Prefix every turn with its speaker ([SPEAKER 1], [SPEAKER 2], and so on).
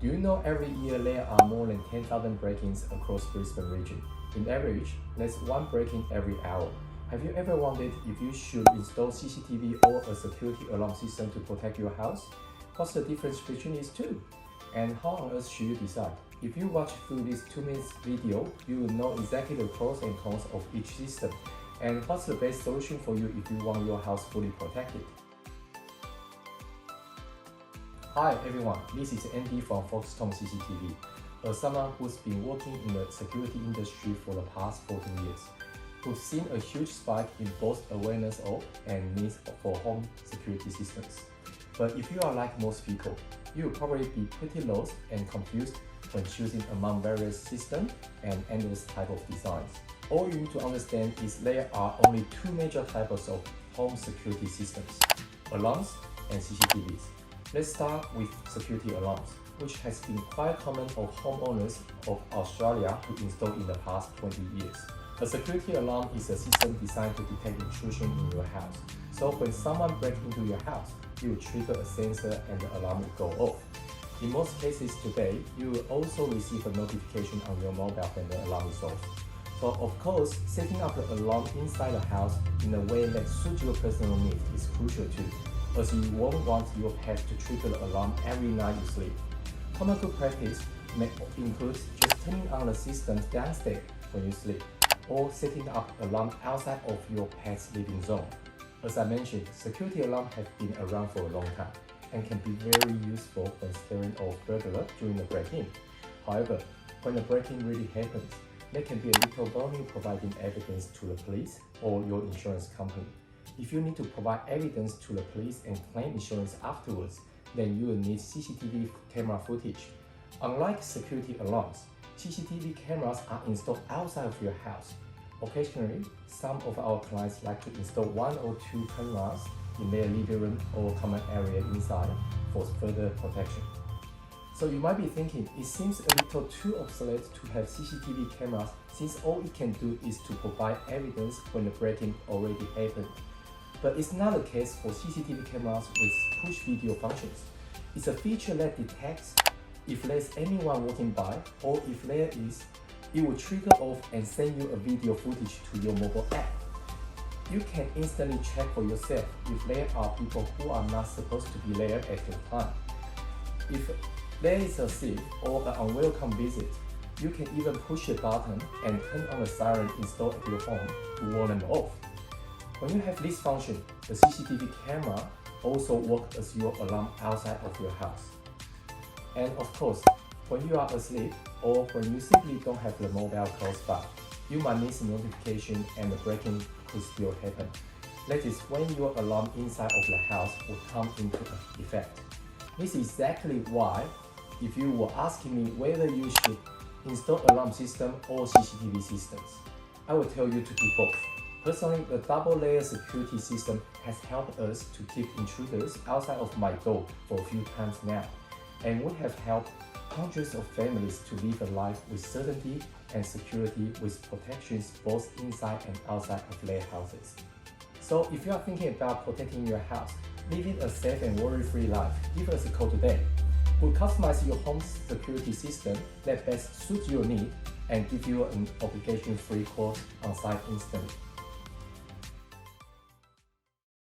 [SPEAKER 1] Do you know every year there are more than 10,000 break-ins across Brisbane region? In average, that's one break-in every hour. Have you ever wondered if you should install CCTV or a security alarm system to protect your house? What's the difference between these two? And how on earth should you decide? If you watch through this 2-minute video, you will know exactly the pros and cons of each system and what's the best solution for you if you want your house fully protected. Hi everyone, this is Andy from Foxtone CCTV. As someone who's been working in the security industry for the past 14 years, we've seen a huge spike in both awareness of and needs for home security systems. But if you are like most people, you will probably be pretty lost and confused when choosing among various systems and endless type of designs. All you need to understand is there are only two major types of home security systems: alarms and CCTVs. Let's start with security alarms, which has been quite common for homeowners of Australia to install in the past 20 years. A security alarm is a system designed to detect intrusion in your house. So when someone breaks into your house, you will trigger a sensor and the alarm will go off. In most cases today, you will also receive a notification on your mobile when the alarm is off. So of course, setting up the alarm inside the house in a way that suits your personal needs is crucial too, as you won't want your pet to trigger the alarm every night you sleep. Common good practice may include just turning on the system downstairs when you sleep, or setting up alarm outside of your pet's living zone. As I mentioned, security alarms have been around for a long time and can be very useful when scaring off burglar during the break-in. However, when the break-in really happens, there can be a little burden providing evidence to the police or your insurance company. If you need to provide evidence to the police and claim insurance afterwards, then you will need CCTV camera footage. Unlike security alarms, CCTV cameras are installed outside of your house. Occasionally, some of our clients like to install 1 or 2 cameras in their living room or common area inside for further protection. So you might be thinking, it seems a little too obsolete to have CCTV cameras since all it can do is to provide evidence when the break-in already happened. But it's not the case for CCTV cameras with push video functions. It's a feature that detects if there's anyone walking by, or if there is, it will trigger off and send you a video footage to your mobile app. You can instantly check for yourself if there are people who are not supposed to be there at the time. If there is a thief or an unwelcome visit, you can even push a button and turn on a siren installed at your home to warn them off. When you have this function, the CCTV camera also works as your alarm outside of your house. And of course, when you are asleep or when you simply don't have the mobile close by, you might miss a notification and the break-in could still happen. That is when your alarm inside of the house will come into effect. This is exactly why, if you were asking me whether you should install alarm system or CCTV systems, I will tell you to do both. Personally, the double-layer security system has helped us to keep intruders outside of my door for a few times now, and would have helped hundreds of families to live a life with certainty and security with protections both inside and outside of their houses. So if you are thinking about protecting your house, living a safe and worry-free life, give us a call today. We'll customize your home security system that best suits your needs and give you an obligation-free quote on site instantly.